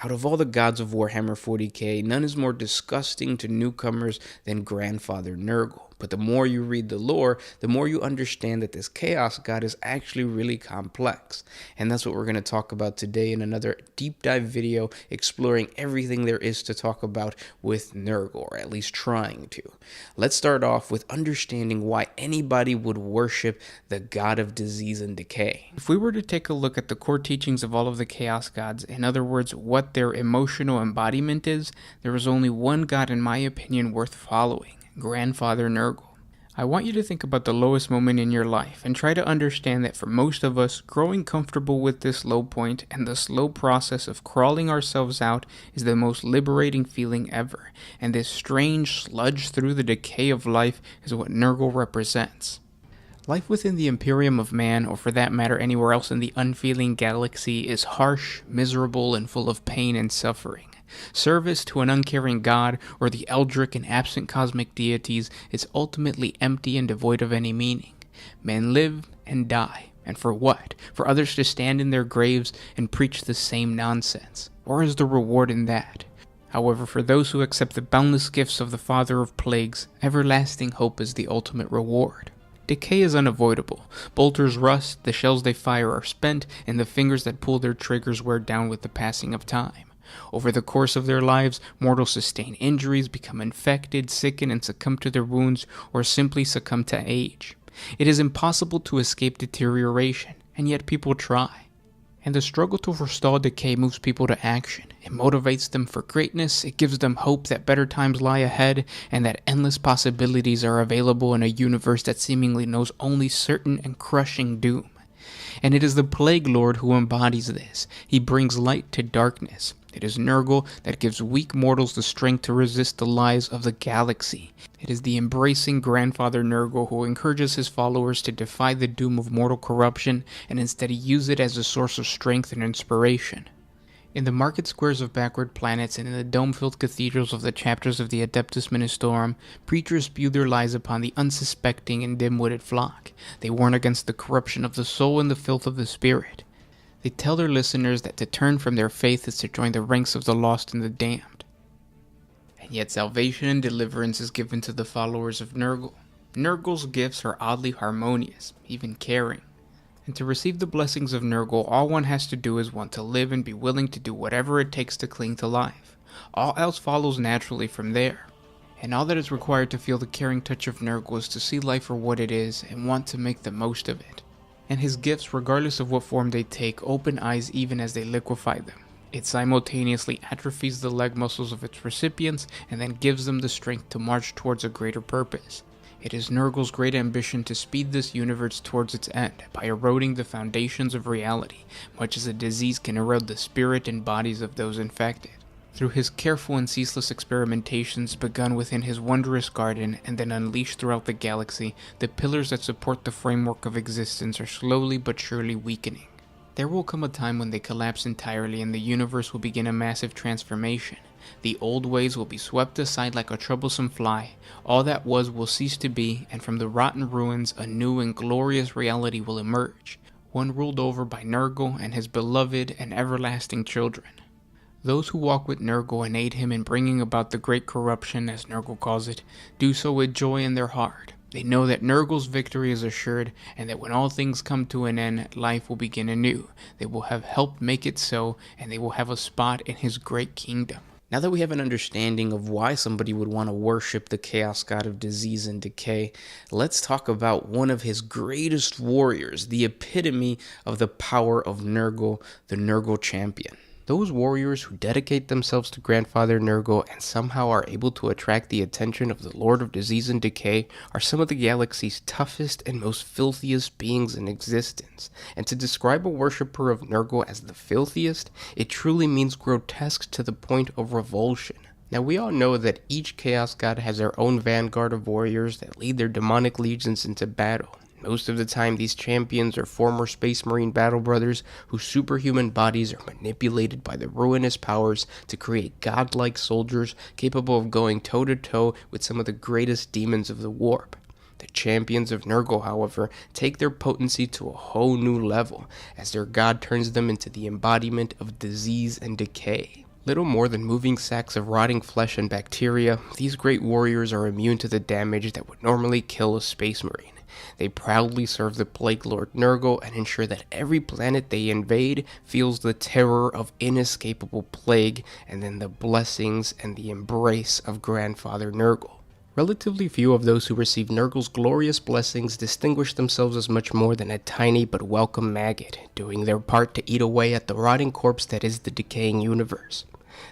Out of all the gods of Warhammer 40k, none is more disgusting to newcomers than Grandfather Nurgle. But the more you read the lore, the more you understand that this Chaos God is actually really complex. And that's what we're going to talk about today in another deep dive video exploring everything there is to talk about with Nurgle, or at least trying to. Let's start off with understanding why anybody would worship the God of Disease and Decay. If we were to take a look at the core teachings of all of the Chaos Gods, in other words, what their emotional embodiment is, there is only one God in my opinion worth following: Grandfather Nurgle. I want you to think about the lowest moment in your life and try to understand that for most of us, growing comfortable with this low point and the slow process of crawling ourselves out is the most liberating feeling ever, and this strange sludge through the decay of life is what Nurgle represents. Life within the Imperium of Man, or for that matter anywhere else in the unfeeling galaxy, is harsh, miserable, and full of pain and suffering. Service to an uncaring god, or the eldritch and absent cosmic deities, is ultimately empty and devoid of any meaning. Men live and die, and for what? For others to stand in their graves and preach the same nonsense. Or is the reward in that? However, for those who accept the boundless gifts of the Father of Plagues, everlasting hope is the ultimate reward. Decay is unavoidable. Bolters rust, the shells they fire are spent, and the fingers that pull their triggers wear down with the passing of time. Over the course of their lives, mortals sustain injuries, become infected, sicken, and succumb to their wounds, or simply succumb to age. It is impossible to escape deterioration, and yet people try. And the struggle to forestall decay moves people to action. It motivates them for greatness, it gives them hope that better times lie ahead, and that endless possibilities are available in a universe that seemingly knows only certain and crushing doom. And it is the Plague Lord who embodies this. He brings light to darkness. It is Nurgle that gives weak mortals the strength to resist the lies of the galaxy. It is the embracing Grandfather Nurgle who encourages his followers to defy the doom of mortal corruption and instead use it as a source of strength and inspiration. In the market squares of backward planets and in the dome-filled cathedrals of the chapters of the Adeptus Ministorum, preachers spew their lies upon the unsuspecting and dim-witted flock. They warn against the corruption of the soul and the filth of the spirit. They tell their listeners that to turn from their faith is to join the ranks of the lost and the damned. And yet salvation and deliverance is given to the followers of Nurgle. Nurgle's gifts are oddly harmonious, even caring. And to receive the blessings of Nurgle, all one has to do is want to live and be willing to do whatever it takes to cling to life. All else follows naturally from there. And all that is required to feel the caring touch of Nurgle is to see life for what it is and want to make the most of it. And his gifts, regardless of what form they take, open eyes even as they liquefy them. It simultaneously atrophies the leg muscles of its recipients and then gives them the strength to march towards a greater purpose. It is Nurgle's great ambition to speed this universe towards its end by eroding the foundations of reality, much as a disease can erode the spirit and bodies of those infected. Through his careful and ceaseless experimentations begun within his wondrous garden and then unleashed throughout the galaxy, the pillars that support the framework of existence are slowly but surely weakening. There will come a time when they collapse entirely and the universe will begin a massive transformation. The old ways will be swept aside like a troublesome fly. All that was will cease to be, and from the rotten ruins a new and glorious reality will emerge, one ruled over by Nurgle and his beloved and everlasting children. Those who walk with Nurgle and aid him in bringing about the great corruption, as Nurgle calls it, do so with joy in their heart. They know that Nurgle's victory is assured, and that when all things come to an end, life will begin anew. They will have helped make it so, and they will have a spot in his great kingdom. Now that we have an understanding of why somebody would want to worship the Chaos God of Disease and Decay, let's talk about one of his greatest warriors, the epitome of the power of Nurgle, the Nurgle Champion. Those warriors who dedicate themselves to Grandfather Nurgle and somehow are able to attract the attention of the Lord of Disease and Decay are some of the galaxy's toughest and most filthiest beings in existence. And to describe a worshipper of Nurgle as the filthiest, it truly means grotesque to the point of revulsion. Now we all know that each Chaos God has their own vanguard of warriors that lead their demonic legions into battle. Most of the time, these champions are former Space Marine battle brothers whose superhuman bodies are manipulated by the ruinous powers to create godlike soldiers capable of going toe-to-toe with some of the greatest demons of the warp. The champions of Nurgle, however, take their potency to a whole new level, as their god turns them into the embodiment of disease and decay. Little more than moving sacks of rotting flesh and bacteria, these great warriors are immune to the damage that would normally kill a space marine. They proudly serve the Plague Lord Nurgle and ensure that every planet they invade feels the terror of inescapable plague and then the blessings and the embrace of Grandfather Nurgle. Relatively few of those who receive Nurgle's glorious blessings distinguish themselves as much more than a tiny but welcome maggot, doing their part to eat away at the rotting corpse that is the decaying universe.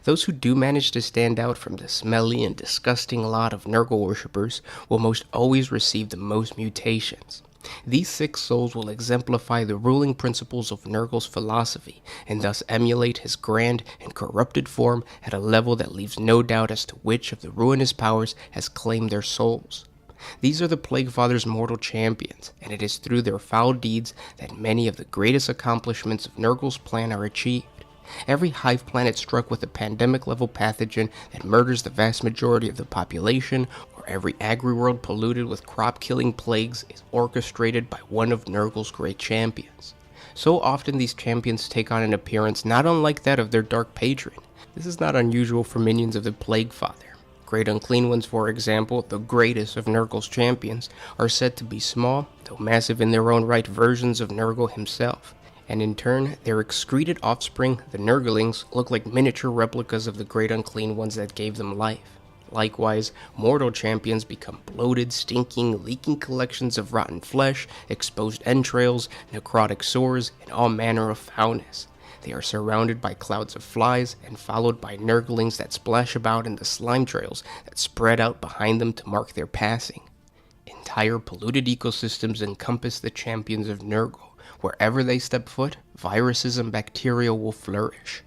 Those who do manage to stand out from the smelly and disgusting lot of Nurgle worshippers will most always receive the most mutations. These 6 souls will exemplify the ruling principles of Nurgle's philosophy, and thus emulate his grand and corrupted form at a level that leaves no doubt as to which of the ruinous powers has claimed their souls. These are the Plague Father's mortal champions, and it is through their foul deeds that many of the greatest accomplishments of Nurgle's plan are achieved. Every hive planet struck with a pandemic-level pathogen that murders the vast majority of the population, or every agri-world polluted with crop-killing plagues, is orchestrated by one of Nurgle's great champions. So often these champions take on an appearance not unlike that of their dark patron. This is not unusual for minions of the Plague Father. Great Unclean Ones, for example, the greatest of Nurgle's champions, are said to be small, though massive in their own right versions of Nurgle himself. And in turn, their excreted offspring, the Nurglings, look like miniature replicas of the Great Unclean Ones that gave them life. Likewise, mortal champions become bloated, stinking, leaking collections of rotten flesh, exposed entrails, necrotic sores, and all manner of foulness. They are surrounded by clouds of flies and followed by Nurglings that splash about in the slime trails that spread out behind them to mark their passing. Entire polluted ecosystems encompass the champions of Nurgle. Wherever they step foot, viruses and bacteria will flourish.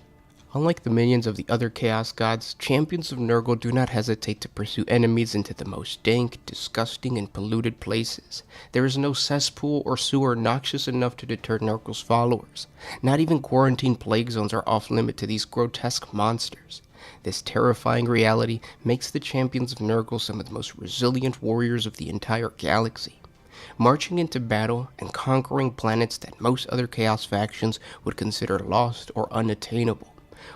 Unlike the minions of the other Chaos Gods, champions of Nurgle do not hesitate to pursue enemies into the most dank, disgusting, and polluted places. There is no cesspool or sewer noxious enough to deter Nurgle's followers. Not even quarantine plague zones are off-limit to these grotesque monsters. This terrifying reality makes the champions of Nurgle some of the most resilient warriors of the entire galaxy. Marching into battle and conquering planets that most other Chaos factions would consider lost or unattainable.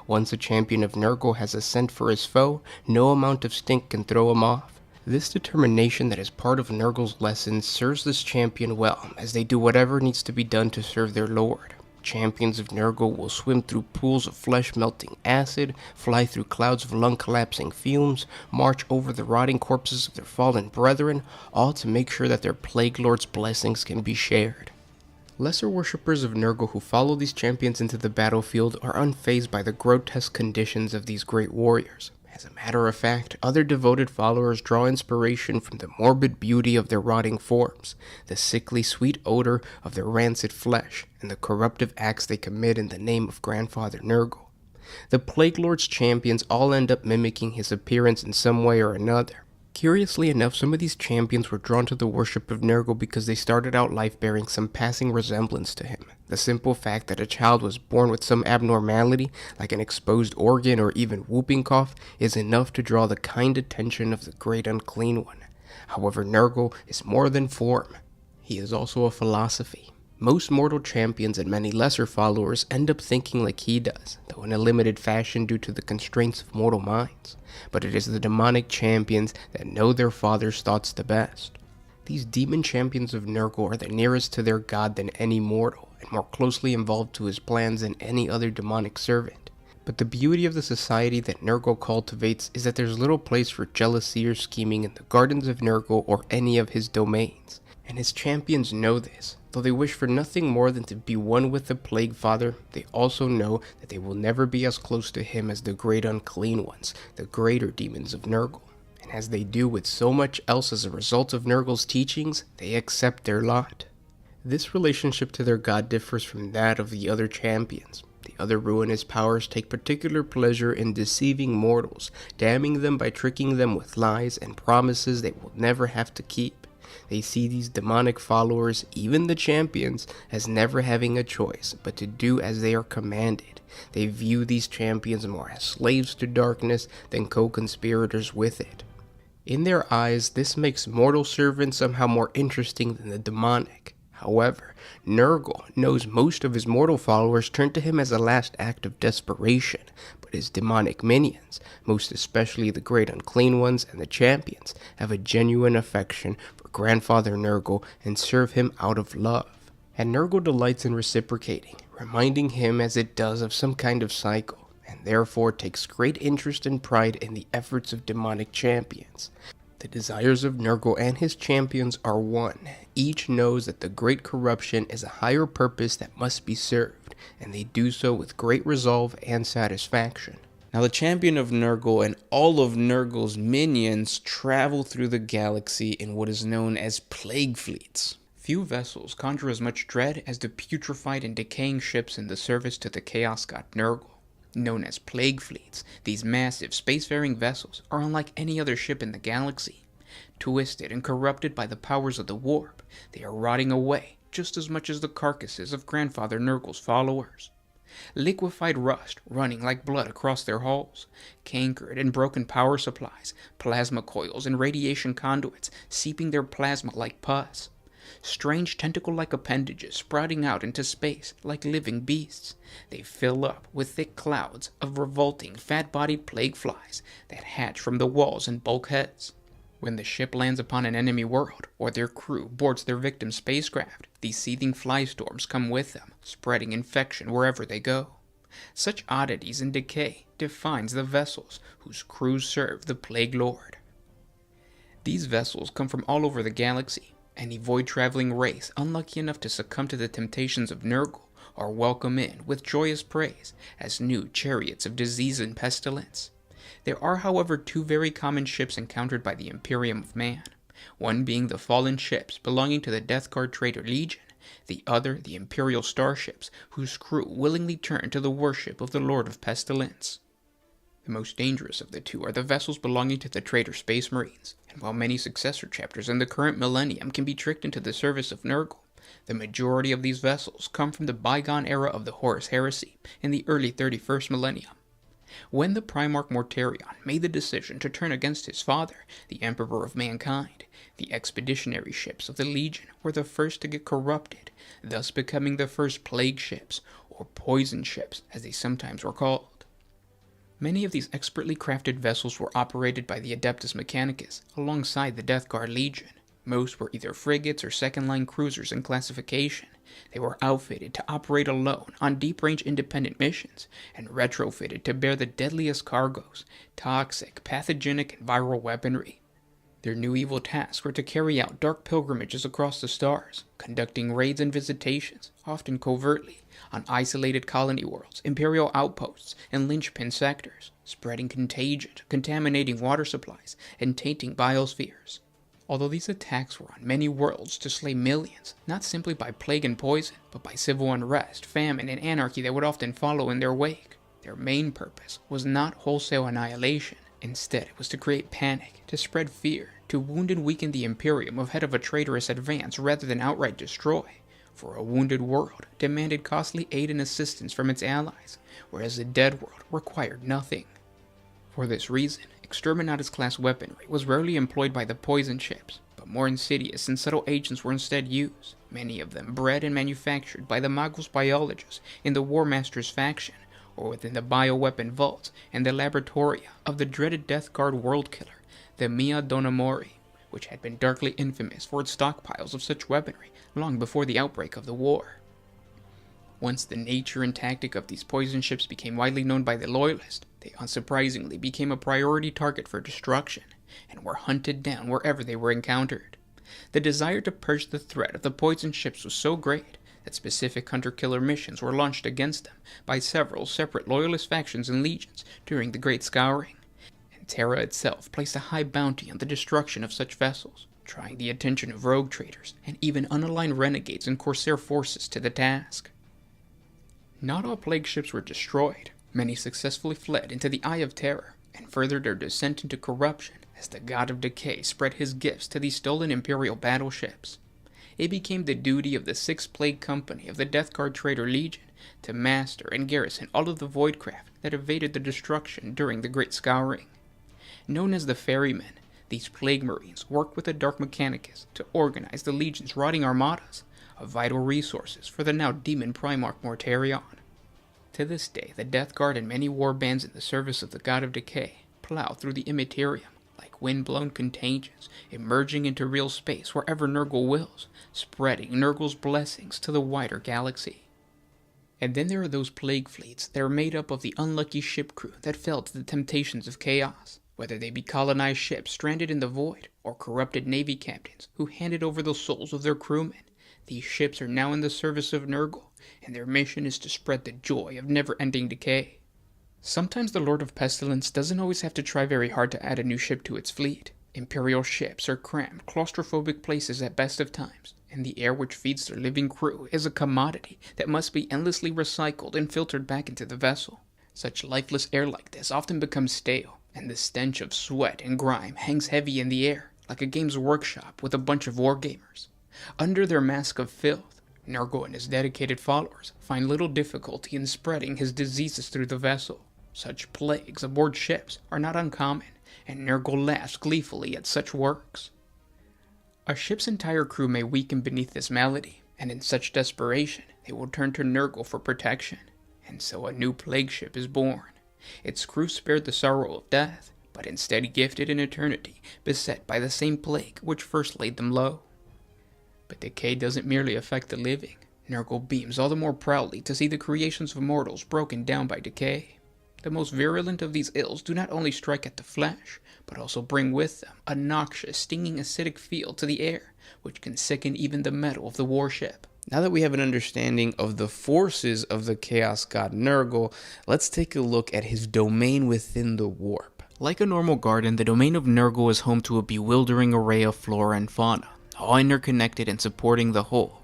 Once a champion of Nurgle has a scent for his foe, no amount of stink can throw him off. This determination that is part of Nurgle's lessons serves this champion well, as they do whatever needs to be done to serve their lord. Champions of Nurgle will swim through pools of flesh-melting acid, fly through clouds of lung-collapsing fumes, march over the rotting corpses of their fallen brethren, all to make sure that their Plague Lord's blessings can be shared. Lesser worshippers of Nurgle who follow these champions into the battlefield are unfazed by the grotesque conditions of these great warriors. As a matter of fact, other devoted followers draw inspiration from the morbid beauty of their rotting forms, the sickly sweet odor of their rancid flesh, and the corruptive acts they commit in the name of Grandfather Nurgle. The Plague Lord's champions all end up mimicking his appearance in some way or another. Curiously enough, some of these champions were drawn to the worship of Nurgle because they started out life bearing some passing resemblance to him. The simple fact that a child was born with some abnormality, like an exposed organ or even whooping cough, is enough to draw the kind attention of the Great Unclean One. However, Nurgle is more than form. He is also a philosophy. Most mortal champions and many lesser followers end up thinking like he does, though in a limited fashion due to the constraints of mortal minds. But it is the demonic champions that know their father's thoughts the best. These demon champions of Nurgle are the nearest to their god than any mortal, and more closely involved to his plans than any other demonic servant. But the beauty of the society that Nurgle cultivates is that there's little place for jealousy or scheming in the gardens of Nurgle or any of his domains. And his champions know this. Though they wish for nothing more than to be one with the Plague Father, they also know that they will never be as close to him as the Great Unclean Ones, the greater demons of Nurgle. And as they do with so much else as a result of Nurgle's teachings, they accept their lot. This relationship to their god differs from that of the other champions. The other ruinous powers take particular pleasure in deceiving mortals, damning them by tricking them with lies and promises they will never have to keep. They see these demonic followers, even the champions, as never having a choice but to do as they are commanded. They view these champions more as slaves to darkness than co-conspirators with it. In their eyes, this makes mortal servants somehow more interesting than the demonic. However, Nurgle knows most of his mortal followers turn to him as a last act of desperation, but his demonic minions, most especially the Great Unclean Ones and the Champions, have a genuine affection for Grandfather Nurgle and serve him out of love. And Nurgle delights in reciprocating, reminding him as it does of some kind of cycle, and therefore takes great interest and pride in the efforts of demonic champions. The desires of Nurgle and his champions are one. Each knows that the great corruption is a higher purpose that must be served, and they do so with great resolve and satisfaction. Now the champion of Nurgle and all of Nurgle's minions travel through the galaxy in what is known as plague fleets. Few vessels conjure as much dread as the putrefied and decaying ships in the service to the Chaos God Nurgle. Known as plague fleets, these massive spacefaring vessels are unlike any other ship in the galaxy. Twisted and corrupted by the powers of the warp, they are rotting away just as much as the carcasses of Grandfather Nurgle's followers. Liquefied rust running like blood across their hulls, cankered and broken power supplies, plasma coils and radiation conduits seeping their plasma like pus. Strange tentacle-like appendages sprouting out into space like living beasts. They fill up with thick clouds of revolting, fat-bodied plague flies that hatch from the walls and bulkheads. When the ship lands upon an enemy world, or their crew boards their victim's spacecraft, these seething fly storms come with them, spreading infection wherever they go. Such oddities and decay defines the vessels whose crews serve the Plague Lord. These vessels come from all over the galaxy. Any void-traveling race unlucky enough to succumb to the temptations of Nurgle are welcome in with joyous praise as new chariots of disease and pestilence. There are, however, two very common ships encountered by the Imperium of Man, one being the fallen ships belonging to the Death Guard Traitor Legion, the other the Imperial starships whose crew willingly turn to the worship of the Lord of Pestilence. The most dangerous of the two are the vessels belonging to the Traitor Space Marines, and while many successor chapters in the current millennium can be tricked into the service of Nurgle, the majority of these vessels come from the bygone era of the Horus Heresy in the early 31st millennium. When the Primarch Mortarion made the decision to turn against his father, the Emperor of Mankind, the expeditionary ships of the Legion were the first to get corrupted, thus becoming the first plague ships, or poison ships as they sometimes were called. Many of these expertly crafted vessels were operated by the Adeptus Mechanicus alongside the Death Guard Legion. Most were either frigates or second-line cruisers in classification. They were outfitted to operate alone on deep-range independent missions and retrofitted to bear the deadliest cargoes, toxic, pathogenic, and viral weaponry. Their new evil tasks were to carry out dark pilgrimages across the stars, conducting raids and visitations, often covertly, on isolated colony worlds, imperial outposts, and linchpin sectors, spreading contagion, contaminating water supplies, and tainting biospheres. Although these attacks were on many worlds to slay millions, not simply by plague and poison, but by civil unrest, famine, and anarchy that would often follow in their wake, their main purpose was not wholesale annihilation. Instead, it was to create panic, to spread fear, to wound and weaken the Imperium ahead of a traitorous advance rather than outright destroy, for a wounded world demanded costly aid and assistance from its allies, whereas the dead world required nothing. For this reason, Exterminatus-class weaponry was rarely employed by the poison ships, but more insidious and subtle agents were instead used, many of them bred and manufactured by the Magos biologists in the War Master's faction, or within the bioweapon vaults and the laboratoria of the dreaded Death Guard world killer, the Mia Donamori, which had been darkly infamous for its stockpiles of such weaponry long before the outbreak of the war. Once the nature and tactic of these poison ships became widely known by the Loyalists, they unsurprisingly became a priority target for destruction, and were hunted down wherever they were encountered. The desire to purge the threat of the poison ships was so great that specific hunter-killer missions were launched against them by several separate Loyalist factions and legions during the Great Scouring, and Terra itself placed a high bounty on the destruction of such vessels, drawing the attention of rogue traders and even unaligned renegades and corsair forces to the task. Not all plague ships were destroyed. Many successfully fled into the Eye of Terror and furthered their descent into corruption as the God of Decay spread his gifts to these stolen Imperial battleships. It became the duty of the Sixth Plague Company of the Death Guard Traitor Legion to master and garrison all of the voidcraft that evaded the destruction during the Great Scouring. Known as the Ferrymen, these Plague Marines worked with the Dark Mechanicus to organize the Legion's rotting armadas of vital resources for the now demon Primarch Mortarion. To this day, the Death Guard and many war bands in the service of the God of Decay plow through the immaterium like wind-blown contagions, emerging into real space wherever Nurgle wills, spreading Nurgle's blessings to the wider galaxy. And then there are those plague fleets that are made up of the unlucky ship crew that fell to the temptations of chaos, whether they be colonized ships stranded in the void or corrupted navy captains who handed over the souls of their crewmen. These ships are now in the service of Nurgle, and their mission is to spread the joy of never-ending decay. Sometimes the Lord of Pestilence doesn't always have to try very hard to add a new ship to its fleet. Imperial ships are crammed, claustrophobic places at best of times, and the air which feeds their living crew is a commodity that must be endlessly recycled and filtered back into the vessel. Such lifeless air like this often becomes stale, and the stench of sweat and grime hangs heavy in the air, like a games workshop with a bunch of wargamers. Under their mask of filth, Nurgle and his dedicated followers find little difficulty in spreading his diseases through the vessel. Such plagues aboard ships are not uncommon, and Nurgle laughs gleefully at such works. A ship's entire crew may weaken beneath this malady, and in such desperation they will turn to Nurgle for protection. And so a new plague ship is born. Its crew spared the sorrow of death, but instead gifted an eternity beset by the same plague which first laid them low. But decay doesn't merely affect the living. Nurgle beams all the more proudly to see the creations of mortals broken down by decay. The most virulent of these ills do not only strike at the flesh, but also bring with them a noxious, stinging acidic feel to the air, which can sicken even the metal of the warship. Now that we have an understanding of the forces of the Chaos God Nurgle, let's take a look at his domain within the warp. Like a normal garden, the domain of Nurgle is home to a bewildering array of flora and fauna, all interconnected and supporting the whole.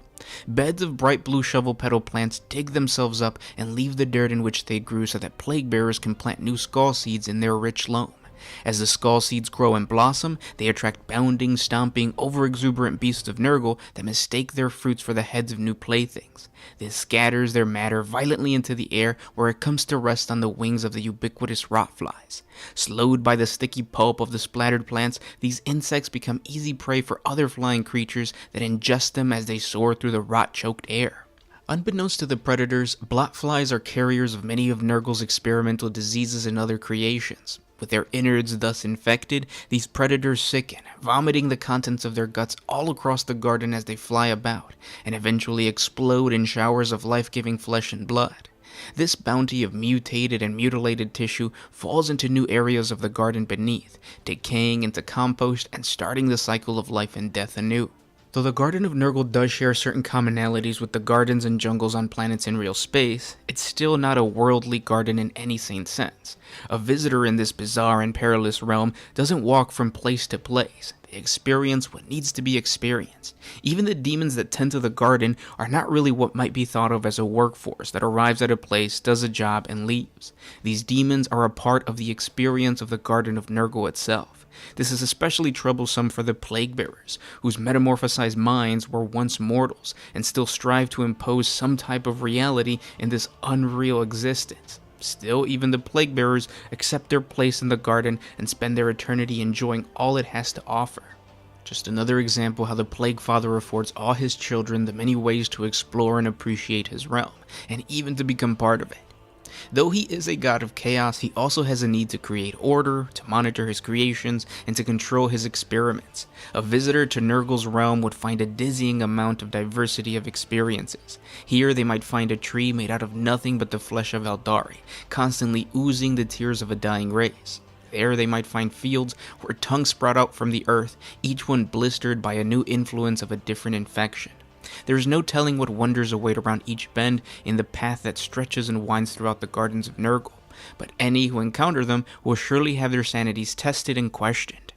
Beds of bright blue shovel petal plants dig themselves up and leave the dirt in which they grew so that plague bearers can plant new skull seeds in their rich loam. As the skull seeds grow and blossom, they attract bounding, stomping, over-exuberant beasts of Nurgle that mistake their fruits for the heads of new playthings. This scatters their matter violently into the air, where it comes to rest on the wings of the ubiquitous rotflies. Slowed by the sticky pulp of the splattered plants, these insects become easy prey for other flying creatures that ingest them as they soar through the rot-choked air. Unbeknownst to the predators, blotflies are carriers of many of Nurgle's experimental diseases and other creations. With their innards thus infected, these predators sicken, vomiting the contents of their guts all across the garden as they fly about, and eventually explode in showers of life-giving flesh and blood. This bounty of mutated and mutilated tissue falls into new areas of the garden beneath, decaying into compost and starting the cycle of life and death anew. Though the Garden of Nurgle does share certain commonalities with the gardens and jungles on planets in real space, it's still not a worldly garden in any sane sense. A visitor in this bizarre and perilous realm doesn't walk from place to place. They experience what needs to be experienced. Even the demons that tend to the garden are not really what might be thought of as a workforce that arrives at a place, does a job, and leaves. These demons are a part of the experience of the Garden of Nurgle itself. This is especially troublesome for the plague bearers, whose metamorphosized minds were once mortals and still strive to impose some type of reality in this unreal existence. Still, even the plague bearers accept their place in the garden and spend their eternity enjoying all it has to offer. Just another example how the Plague Father affords all his children the many ways to explore and appreciate his realm, and even to become part of it. Though he is a god of chaos, he also has a need to create order, to monitor his creations, and to control his experiments. A visitor to Nurgle's realm would find a dizzying amount of diversity of experiences. Here they might find a tree made out of nothing but the flesh of Eldari, constantly oozing the tears of a dying race. There they might find fields where tongues sprout out from the earth, each one blistered by a new influence of a different infection. There is no telling what wonders await around each bend in the path that stretches and winds throughout the gardens of Nurgle, but any who encounter them will surely have their sanities tested and questioned.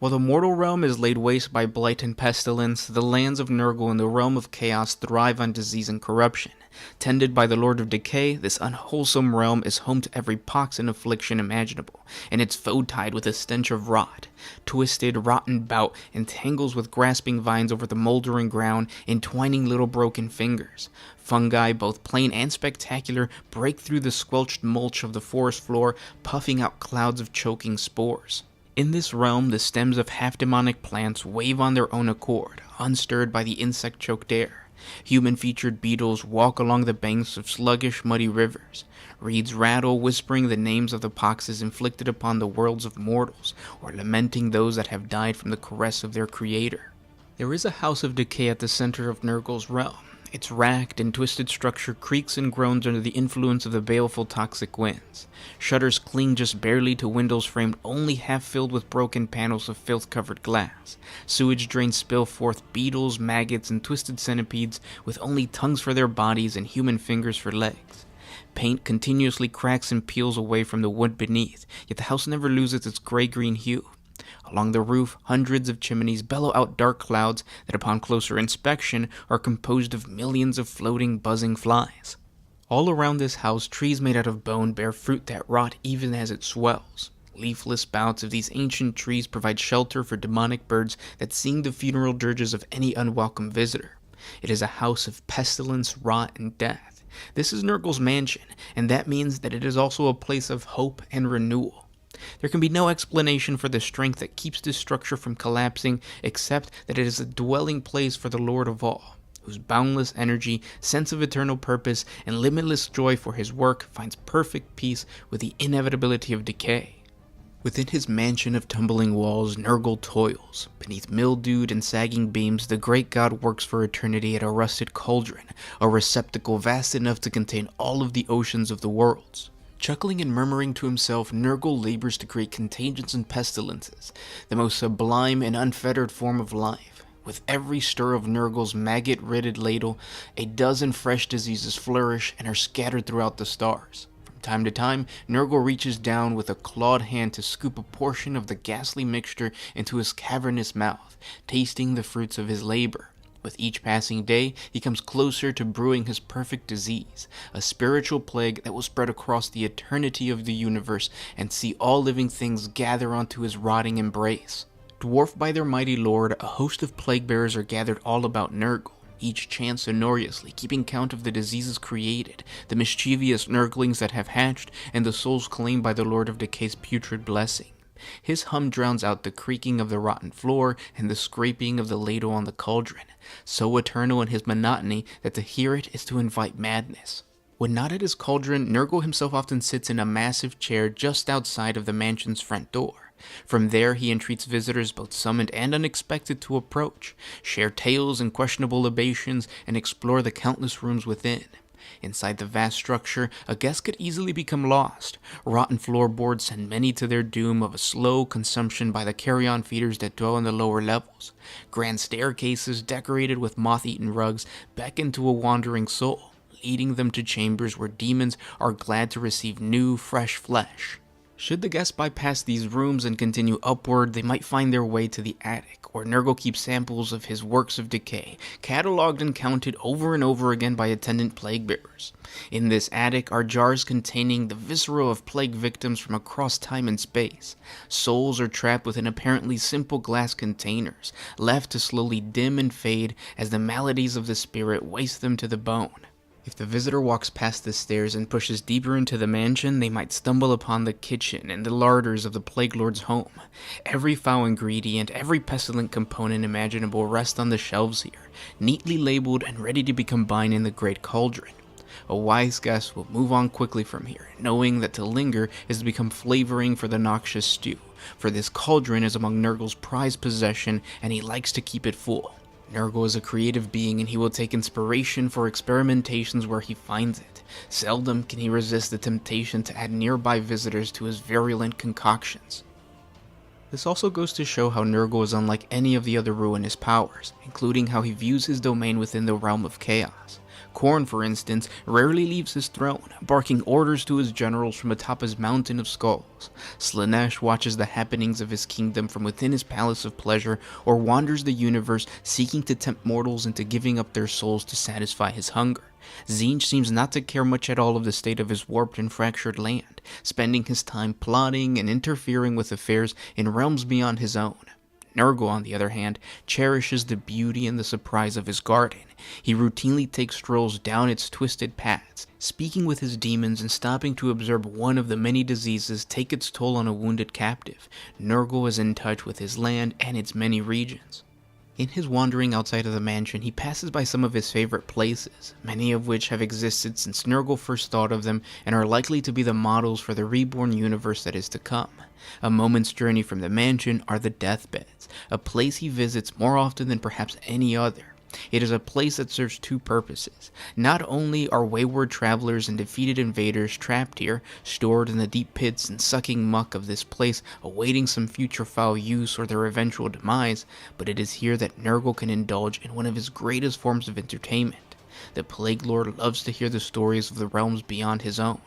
While the mortal realm is laid waste by blight and pestilence, the lands of Nurgle and the realm of chaos thrive on disease and corruption. Tended by the Lord of Decay, this unwholesome realm is home to every pox and affliction imaginable, and its foe tide with a stench of rot. Twisted, rotten bout entangles with grasping vines over the moldering ground, entwining little broken fingers. Fungi, both plain and spectacular, break through the squelched mulch of the forest floor, puffing out clouds of choking spores. In this realm, the stems of half-demonic plants wave on their own accord, unstirred by the insect-choked air. Human-featured beetles walk along the banks of sluggish, muddy rivers. Reeds rattle, whispering the names of the poxes inflicted upon the worlds of mortals, or lamenting those that have died from the caress of their creator. There is a house of decay at the center of Nurgle's realm. Its racked and twisted structure creaks and groans under the influence of the baleful toxic winds. Shutters cling just barely to windows framed only half filled with broken panels of filth-covered glass. Sewage drains spill forth beetles, maggots, and twisted centipedes with only tongues for their bodies and human fingers for legs. Paint continuously cracks and peels away from the wood beneath, yet the house never loses its gray-green hue. Along the roof, hundreds of chimneys bellow out dark clouds that upon closer inspection are composed of millions of floating, buzzing flies. All around this house, trees made out of bone bear fruit that rot even as it swells. Leafless boughs of these ancient trees provide shelter for demonic birds that sing the funeral dirges of any unwelcome visitor. It is a house of pestilence, rot, and death. This is Nurgle's mansion, and that means that it is also a place of hope and renewal. There can be no explanation for the strength that keeps this structure from collapsing, except that it is a dwelling place for the Lord of all, whose boundless energy, sense of eternal purpose, and limitless joy for his work finds perfect peace with the inevitability of decay. Within his mansion of tumbling walls, Nurgle toils. Beneath mildewed and sagging beams, the great god works for eternity at a rusted cauldron, a receptacle vast enough to contain all of the oceans of the worlds. Chuckling and murmuring to himself, Nurgle labors to create contagions and pestilences, the most sublime and unfettered form of life. With every stir of Nurgle's maggot-riddled ladle, a dozen fresh diseases flourish and are scattered throughout the stars. From time to time, Nurgle reaches down with a clawed hand to scoop a portion of the ghastly mixture into his cavernous mouth, tasting the fruits of his labor. With each passing day, he comes closer to brewing his perfect disease, a spiritual plague that will spread across the eternity of the universe and see all living things gather onto his rotting embrace. Dwarfed by their mighty lord, a host of plague-bearers are gathered all about Nurgle, each chant sonorously, keeping count of the diseases created, the mischievous Nurglings that have hatched, and the souls claimed by the Lord of Decay's putrid blessing. His hum drowns out the creaking of the rotten floor and the scraping of the ladle on the cauldron, so eternal in his monotony that to hear it is to invite madness. When not at his cauldron, Nurgle himself often sits in a massive chair just outside of the mansion's front door. From there, he entreats visitors both summoned and unexpected to approach, share tales and questionable libations, and explore the countless rooms within. Inside the vast structure, a guest could easily become lost. Rotten floorboards send many to their doom of a slow consumption by the carrion feeders that dwell in the lower levels. Grand staircases decorated with moth-eaten rugs beckon to a wandering soul, leading them to chambers where demons are glad to receive new, fresh flesh. Should the guests bypass these rooms and continue upward, they might find their way to the attic, where Nurgle keeps samples of his works of decay, cataloged and counted over and over again by attendant plague-bearers. In this attic are jars containing the viscera of plague victims from across time and space. Souls are trapped within apparently simple glass containers, left to slowly dim and fade as the maladies of the spirit waste them to the bone. If the visitor walks past the stairs and pushes deeper into the mansion, they might stumble upon the kitchen and the larders of the Plague Lord's home. Every foul ingredient, every pestilent component imaginable rest on the shelves here, neatly labeled and ready to be combined in the great cauldron. A wise guest will move on quickly from here, knowing that to linger is to become flavoring for the noxious stew, for this cauldron is among Nurgle's prized possession and he likes to keep it full. Nurgle is a creative being and he will take inspiration for experimentations where he finds it. Seldom can he resist the temptation to add nearby visitors to his virulent concoctions. This also goes to show how Nurgle is unlike any of the other ruinous powers, including how he views his domain within the realm of chaos. Khorne, for instance, rarely leaves his throne, barking orders to his generals from atop his mountain of skulls. Slaanesh watches the happenings of his kingdom from within his palace of pleasure, or wanders the universe seeking to tempt mortals into giving up their souls to satisfy his hunger. Tzeentch seems not to care much at all of the state of his warped and fractured land, spending his time plotting and interfering with affairs in realms beyond his own. Nurgle, on the other hand, cherishes the beauty and the surprise of his garden. He routinely takes strolls down its twisted paths, speaking with his demons and stopping to observe one of the many diseases take its toll on a wounded captive. Nurgle is in touch with his land and its many regions. In his wandering outside of the mansion, he passes by some of his favorite places, many of which have existed since Nurgle first thought of them and are likely to be the models for the reborn universe that is to come. A moment's journey from the mansion are the deathbeds, a place he visits more often than perhaps any other. It is a place that serves two purposes. Not only are wayward travelers and defeated invaders trapped here, stored in the deep pits and sucking muck of this place, awaiting some future foul use or their eventual demise, but it is here that Nurgle can indulge in one of his greatest forms of entertainment. The Plague Lord loves to hear the stories of the realms beyond his own.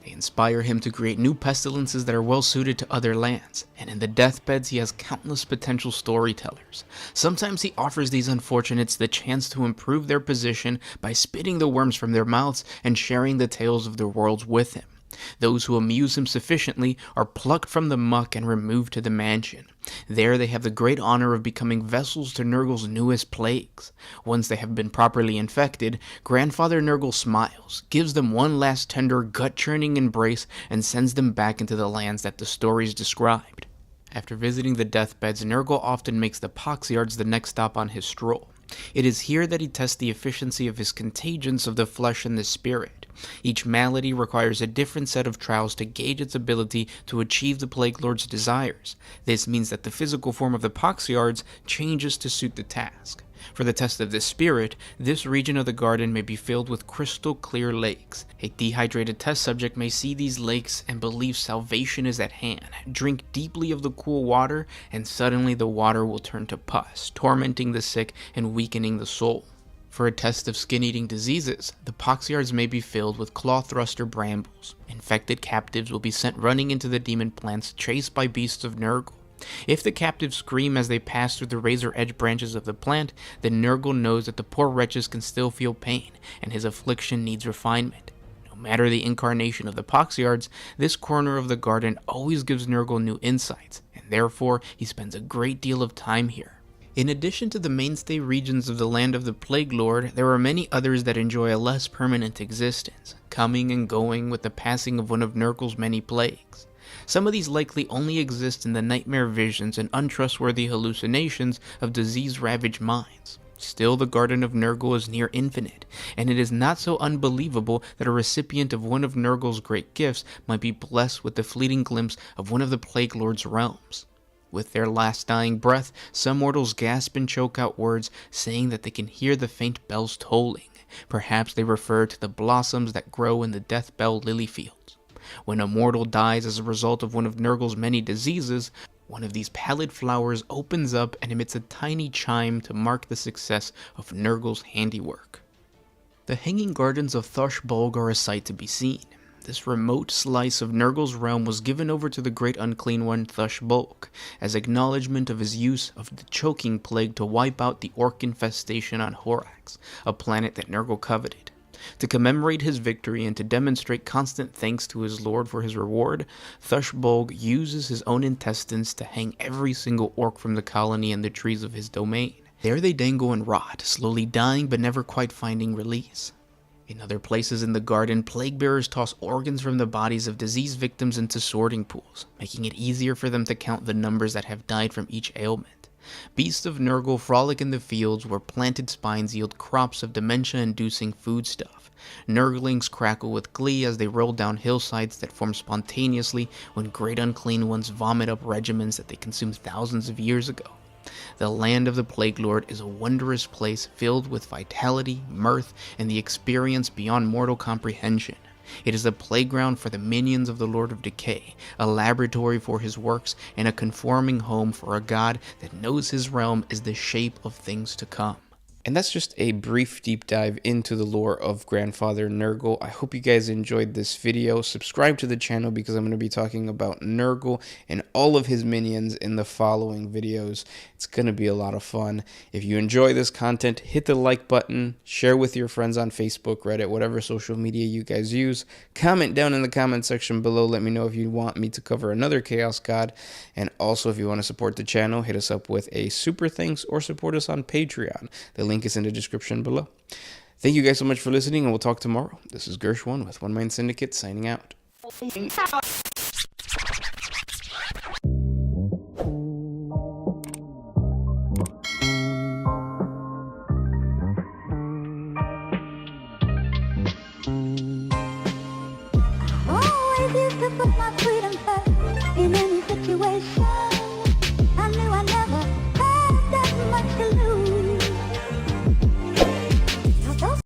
They inspire him to create new pestilences that are well suited to other lands, and in the deathbeds he has countless potential storytellers. Sometimes he offers these unfortunates the chance to improve their position by spitting the worms from their mouths and sharing the tales of their worlds with him. Those who amuse him sufficiently are plucked from the muck and removed to the mansion. There they have the great honor of becoming vessels to Nurgle's newest plagues. Once they have been properly infected, Grandfather Nurgle smiles, gives them one last tender, gut-churning embrace, and sends them back into the lands that the stories described. After visiting the deathbeds, Nurgle often makes the Poxyards the next stop on his stroll. It is here that he tests the efficiency of his contagions of the flesh and the spirit. Each malady requires a different set of trials to gauge its ability to achieve the Plague Lord's desires. This means that the physical form of the Poxyards changes to suit the task. For the test of the spirit, this region of the garden may be filled with crystal clear lakes. A dehydrated test subject may see these lakes and believe salvation is at hand. Drink deeply of the cool water, and suddenly the water will turn to pus, tormenting the sick and weakening the soul. For a test of skin-eating diseases, the Poxyards may be filled with claw thruster brambles. Infected captives will be sent running into the demon plants, chased by beasts of Nurgle. If the captives scream as they pass through the razor-edged branches of the plant, then Nurgle knows that the poor wretches can still feel pain, and his affliction needs refinement. No matter the incarnation of the Poxyards, this corner of the garden always gives Nurgle new insights, and therefore he spends a great deal of time here. In addition to the mainstay regions of the land of the Plague Lord, there are many others that enjoy a less permanent existence, coming and going with the passing of one of Nurgle's many plagues. Some of these likely only exist in the nightmare visions and untrustworthy hallucinations of disease-ravaged minds. Still, the Garden of Nurgle is near infinite, and it is not so unbelievable that a recipient of one of Nurgle's great gifts might be blessed with the fleeting glimpse of one of the Plague Lord's realms. With their last dying breath, some mortals gasp and choke out words, saying that they can hear the faint bells tolling. Perhaps they refer to the blossoms that grow in the death bell lily fields. When a mortal dies as a result of one of Nurgle's many diseases, one of these pallid flowers opens up and emits a tiny chime to mark the success of Nurgle's handiwork. The hanging gardens of Thushbolg are a sight to be seen. This remote slice of Nurgle's realm was given over to the great unclean one Thushbolg, as acknowledgement of his use of the choking plague to wipe out the orc infestation on Horax, a planet that Nurgle coveted. To commemorate his victory and to demonstrate constant thanks to his lord for his reward, Thushbolg uses his own intestines to hang every single orc from the colony and the trees of his domain. There they dangle and rot, slowly dying but never quite finding release. In other places in the garden, plague-bearers toss organs from the bodies of disease victims into sorting pools, making it easier for them to count the numbers that have died from each ailment. Beasts of Nurgle frolic in the fields where planted spines yield crops of dementia-inducing foodstuff. Nurglings crackle with glee as they roll down hillsides that form spontaneously when great unclean ones vomit up regimens that they consumed thousands of years ago. The land of the Plague Lord is a wondrous place filled with vitality, mirth, and the experience beyond mortal comprehension. It is a playground for the minions of the Lord of Decay, a laboratory for his works, and a conforming home for a god that knows his realm is the shape of things to come. And that's just a brief deep dive into the lore of Grandfather Nurgle. I hope you guys enjoyed this video. Subscribe to the channel because I'm going to be talking about Nurgle and all of his minions in the following videos. It's going to be a lot of fun. If you enjoy this content, hit the like button, share with your friends on Facebook, Reddit, whatever social media you guys use. Comment down in the comment section below. Let me know if you want me to cover another Chaos God. And also, if you want to support the channel, hit us up with a super thanks or support us on Patreon. The link is in the description below. Thank you guys so much for listening, and we'll talk tomorrow. This is Gersh1 with One Mind Syndicate signing out. Always used to put my freedom